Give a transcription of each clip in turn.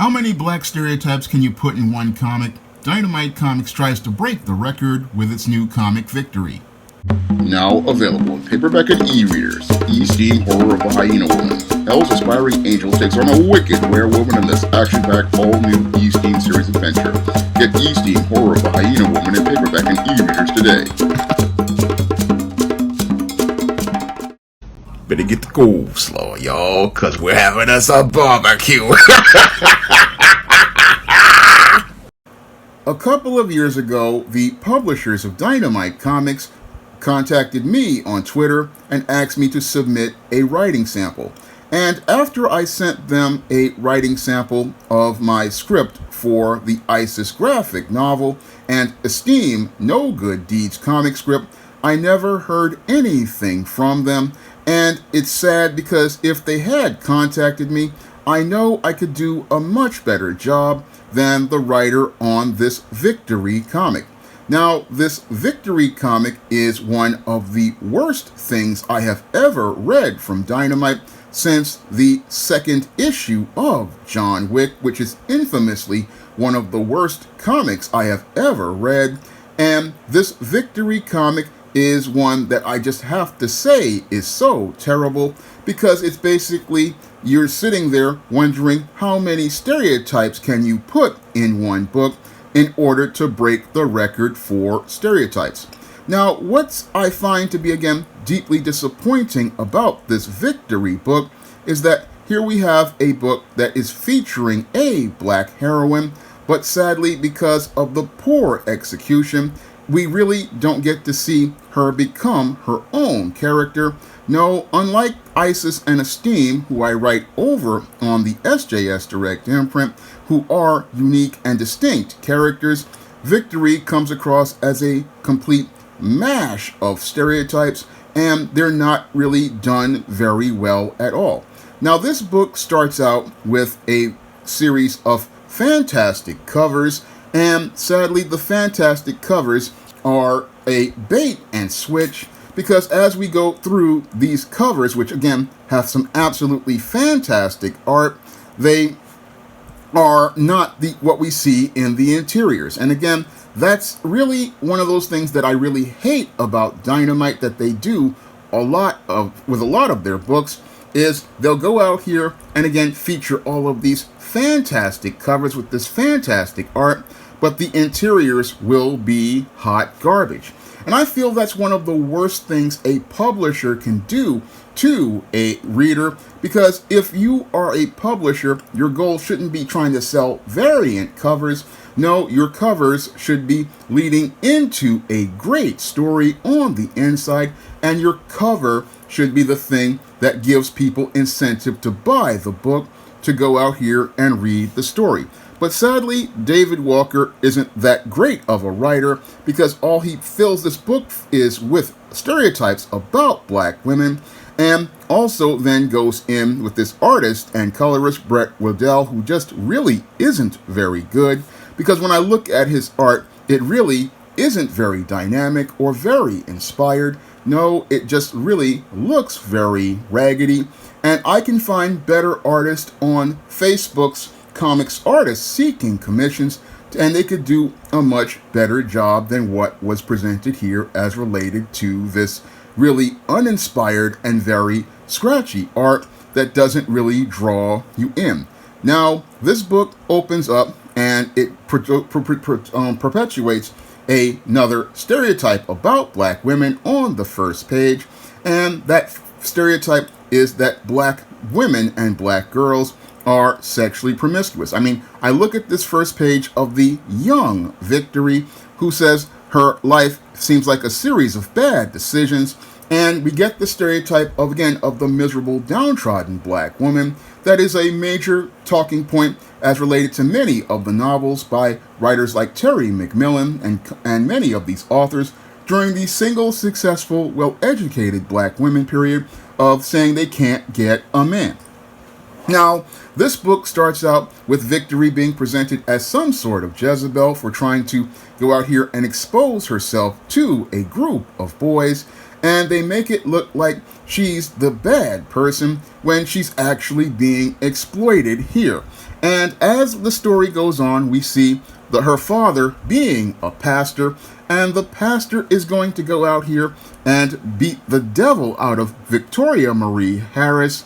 How many black stereotypes can you put in one comic? Dynamite Comics tries to break the record with its new comic Victory. Now available in paperback and e-readers. E-Steam Horror of the Hyena Woman. Hell's aspiring angel takes on a wicked werewolf in this action-packed all-new E-Steam series adventure. Get E-Steam Horror of the Hyena Woman in paperback and e-readers today. Better get the coleslaw, y'all, cause we're having us a barbecue. A couple of years ago, the publishers of Dynamite Comics contacted me on Twitter and asked me to submit a writing sample. And after I sent them a writing sample of my script for the ISIS graphic novel and Esteem No Good Deeds comic script, I never heard anything from them. And it's sad because if they had contacted me, I know I could do a much better job than the writer on this Victory comic. Now, this Victory comic is one of the worst things I have ever read from Dynamite since the second issue of John Wick, which is infamously one of the worst comics I have ever read. And this Victory comic is one that I just have to say is so terrible because it's basically you're sitting there wondering how many stereotypes can you put in one book in order to break the record for stereotypes. Now, what I find to be, again, deeply disappointing about this Victory book is that here we have a book that is featuring a black heroine, but sadly, because of the poor execution, we really don't get to see her become her own character. No, unlike Isis and Esteem, who I write over on the SJS Direct imprint, who are unique and distinct characters, Victory comes across as a complete mash of stereotypes, and they're not really done very well at all. Now, this book starts out with a series of fantastic covers, and sadly, the fantastic covers are a bait and switch because as we go through these covers, which again have some absolutely fantastic art, they are not what we see in the interiors. And again, that's really one of those things that I really hate about Dynamite that they do with a lot of their books is they'll go out here and again feature all of these fantastic covers with this fantastic art, but the interiors will be hot garbage. And I feel that's one of the worst things a publisher can do to a reader, because if you are a publisher, your goal shouldn't be trying to sell variant covers. No, your covers should be leading into a great story on the inside, and your cover should be the thing that gives people incentive to buy the book, to go out here and read the story. But sadly, David Walker isn't that great of a writer because all he fills this book is with stereotypes about black women, and also then goes in with this artist and colorist Brett Waddell, who just really isn't very good, because when I look at his art, it really isn't very dynamic or very inspired. No, it just really looks very raggedy, and I can find better artists on Facebook's comics artists seeking commissions, and they could do a much better job than what was presented here as related to this really uninspired and very scratchy art that doesn't really draw you in. Now, this book opens up and it perpetuates another stereotype about black women on the first page, and that stereotype is that black women and black girls are sexually promiscuous. I mean, I look at this first page of the young Victory, who says her life seems like a series of bad decisions, and we get the stereotype of, again, of the miserable, downtrodden black woman. That is a major talking point as related to many of the novels by writers like Terry McMillan and many of these authors during the single, successful, well-educated black women period of saying they can't get a man. Now, this book starts out with Victory being presented as some sort of Jezebel for trying to go out here and expose herself to a group of boys, and they make it look like she's the bad person when she's actually being exploited here. And as the story goes on, we see her father being a pastor, and the pastor is going to go out here and beat the devil out of Victoria Marie Harris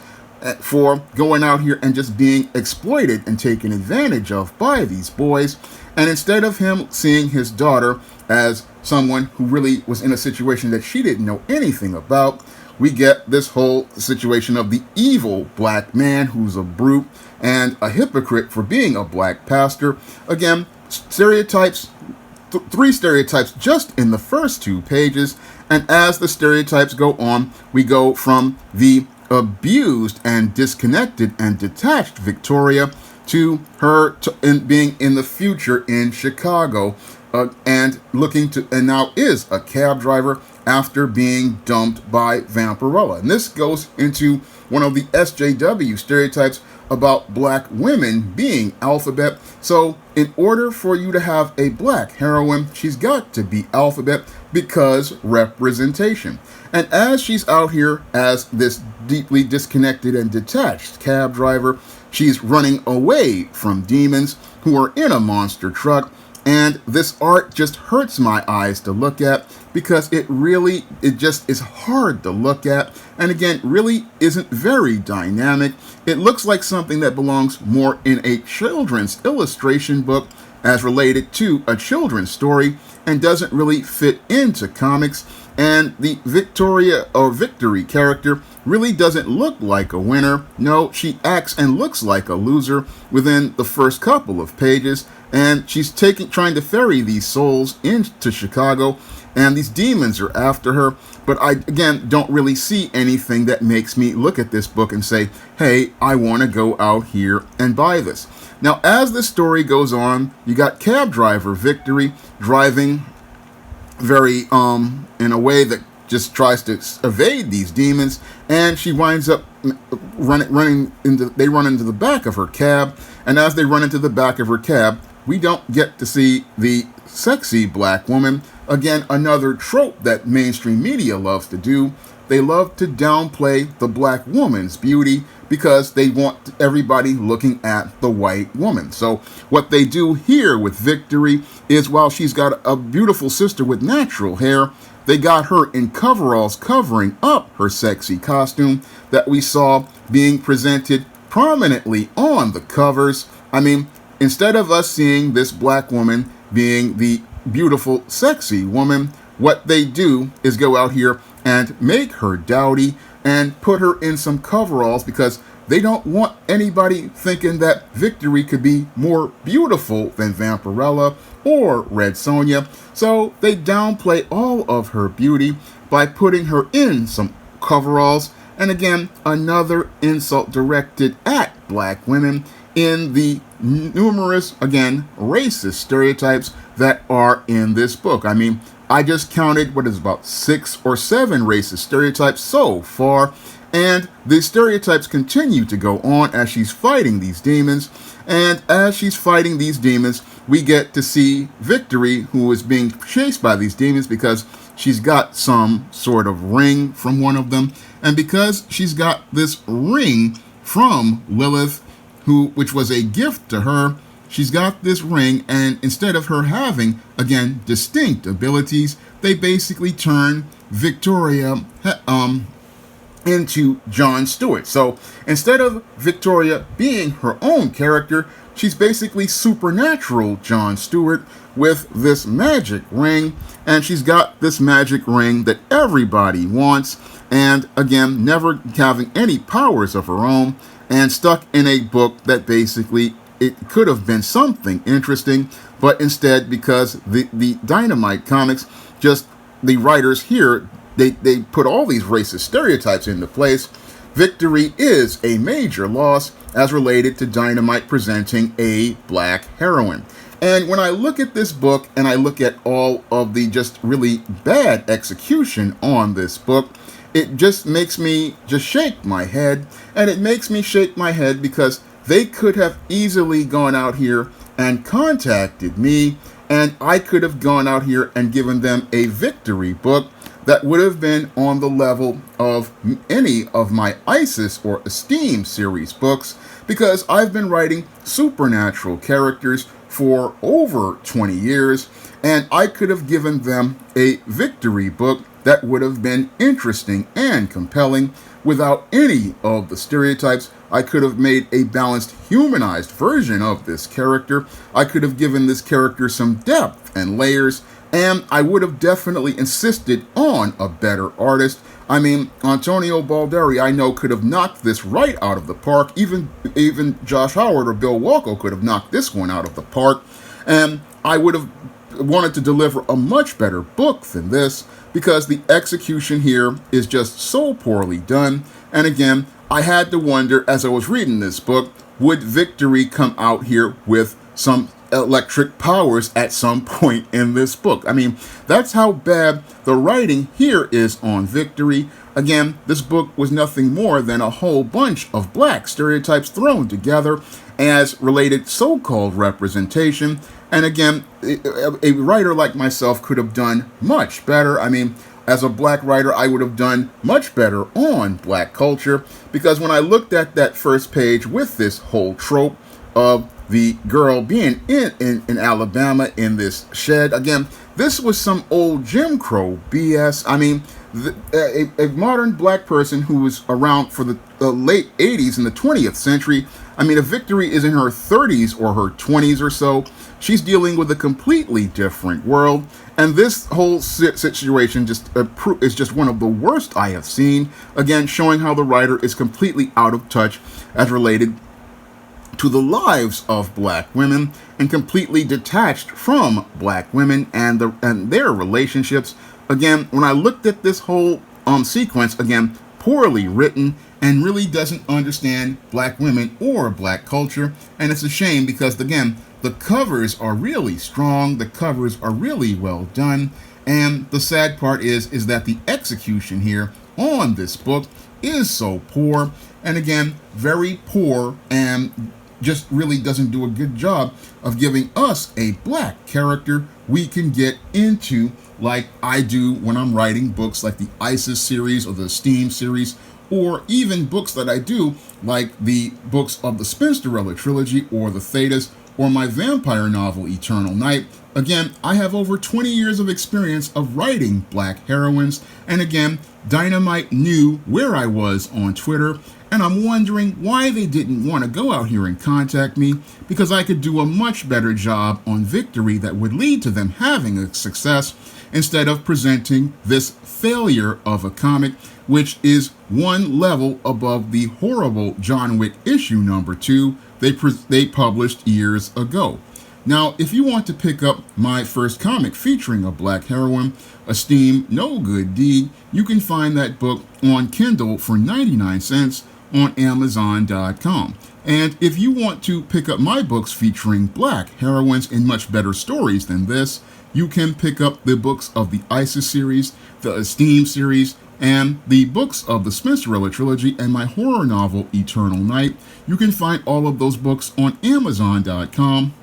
for going out here and just being exploited and taken advantage of by these boys. And instead of him seeing his daughter as someone who really was in a situation that she didn't know anything about, we get this whole situation of the evil black man who's a brute and a hypocrite for being a black pastor. Again, stereotypes, three stereotypes just in the first 2 pages. And as the stereotypes go on, we go from the abused and disconnected and detached Victoria to her being in the future in Chicago, and now is a cab driver after being dumped by Vampirella. And this goes into one of the SJW stereotypes about black women being alphabet. So in order for you to have a black heroine, she's got to be alphabet because representation. And as she's out here as this deeply disconnected and detached cab driver, she's running away from demons who are in a monster truck. And this art just hurts my eyes to look at because it just is hard to look at. And again, really isn't very dynamic. It looks like something that belongs more in a children's illustration book as related to a children's story and doesn't really fit into comics. And the Victory character really doesn't look like a winner. No, she acts and looks like a loser within the first couple of pages. And she's trying to ferry these souls into Chicago, and these demons are after her. But I, again, don't really see anything that makes me look at this book and say, hey, I want to go out here and buy this. Now, as the story goes on, you got cab driver Victory driving very, in a way that just tries to evade these demons, and she winds up running into the back of her cab. And as they run into the back of her cab, we don't get to see the sexy black woman. Again, another trope that mainstream media loves to do. They love to downplay the black woman's beauty because they want everybody looking at the white woman. So what they do here with Victory is, while she's got a beautiful sister with natural hair, they got her in coveralls covering up her sexy costume that we saw being presented prominently on the covers. I mean, instead of us seeing this black woman being the beautiful, sexy woman, what they do is go out here and make her dowdy and put her in some coveralls because they don't want anybody thinking that Victory could be more beautiful than Vampirella or Red Sonja. So they downplay all of her beauty by putting her in some coveralls. And again, another insult directed at black women in the numerous, again, racist stereotypes that are in this book. I mean, I just counted about 6 or 7 racist stereotypes so far, and the stereotypes continue to go on as she's fighting these demons. And as she's fighting these demons, we get to see Victory, who is being chased by these demons because she's got some sort of ring from one of them. And because she's got this ring from Lilith, which was a gift to her, she's got this ring, and instead of her having, again, distinct abilities, they basically turn Victoria into Jon Stewart. So instead of Victoria being her own character, she's basically supernatural Jon Stewart with this magic ring, and she's got this magic ring that everybody wants, and again, never having any powers of her own, and stuck in a book that basically it could have been something interesting, but instead, because the Dynamite comics, just the writers here, they put all these racist stereotypes into place. Victory is a major loss as related to Dynamite presenting a black heroine. And when I look at this book and I look at all of the just really bad execution on this book, it just makes me just shake my head. And it makes me shake my head because they could have easily gone out here and contacted me, and I could have gone out here and given them a Victory book that would have been on the level of any of my ISIS or Esteem series books, because I've been writing supernatural characters for over 20 years, and I could have given them a victory book that would have been interesting and compelling without any of the stereotypes. I could have made a balanced, humanized version of this character. I could have given this character some depth and layers, and I would have definitely insisted on a better artist. I mean, Antonio Balderi, I know, could have knocked this right out of the park. Even Josh Howard or Bill Walko could have knocked this one out of the park. And I would have wanted to deliver a much better book than this, because the execution here is just so poorly done. And again, I had to wonder as I was reading this book, would Victory come out here with some electric powers at some point in this book? I mean, that's how bad the writing here is on Victory. Again, this book was nothing more than a whole bunch of black stereotypes thrown together as related so-called representation. And again, a writer like myself could have done much better. I mean, as a black writer, I would have done much better on black culture, because when I looked at that first page with this whole trope of the girl being in Alabama in this shed, again, this was some old Jim Crow BS. I mean, a modern black person who was around for the late 80s in the 20th century, I mean, if Victory is in her 30s or her 20s or so, she's dealing with a completely different world. And this whole situation is just one of the worst I have seen. Again, showing how the writer is completely out of touch as related to the lives of black women, and completely detached from black women and their relationships. Again, when I looked at this whole sequence, again, poorly written, and really doesn't understand black women or black culture. And it's a shame, because again, the covers are really strong, the covers are really well done, and the sad part is that the execution here on this book is so poor, and again, very poor, and just really doesn't do a good job of giving us a black character we can get into, like I do when I'm writing books like the ISIS series or the Steam series, or even books that I do like the books of the Spinsterella trilogy or the Thetas, or my vampire novel Eternal Night. Again, I have over 20 years of experience of writing black heroines, and again, Dynamite knew where I was on Twitter, and I'm wondering why they didn't want to go out here and contact me, because I could do a much better job on Victory that would lead to them having a success, instead of presenting this failure of a comic, which is one level above the horrible John Wick issue number 2 they published years ago. Now, if you want to pick up my first comic featuring a black heroine, A Steam No Good Deed, you can find that book on Kindle for 99 cents on Amazon.com. And if you want to pick up my books featuring black heroines in much better stories than this, you can pick up the books of the ISIS series, the Esteem series, and the books of the Spinsterella trilogy and my horror novel Eternal Night. You can find all of those books on Amazon.com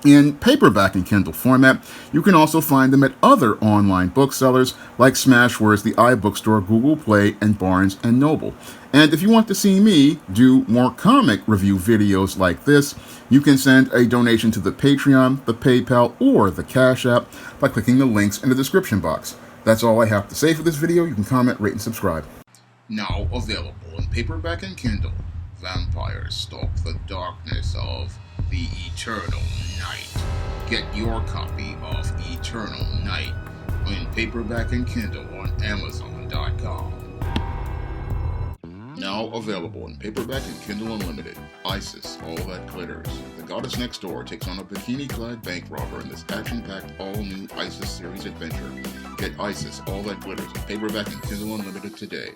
in paperback and Kindle format. You can also find them at other online booksellers like Smashwords, the iBookstore, Google Play, and Barnes & Noble. And if you want to see me do more comic review videos like this, you can send a donation to the Patreon, the PayPal, or the Cash App by clicking the links in the description box. That's all I have to say for this video. You can comment, rate, and subscribe. Now available in paperback and Kindle, Vampires Stalk the Darkness of the Eternal Night. Get your copy of Eternal Night in paperback and Kindle on Amazon.com. Now available in paperback and Kindle Unlimited, Isis, All That Glitters. The goddess next door takes on a bikini-clad bank robber in this action-packed, all-new Isis series adventure. Get Isis, All That Glitters in paperback and Kindle Unlimited today.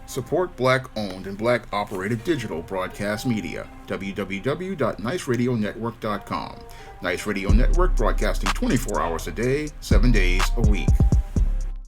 Support black-owned and black-operated digital broadcast media. www.niceradionetwork.com. Nice Radio Network, broadcasting 24 hours a day, 7 days a week.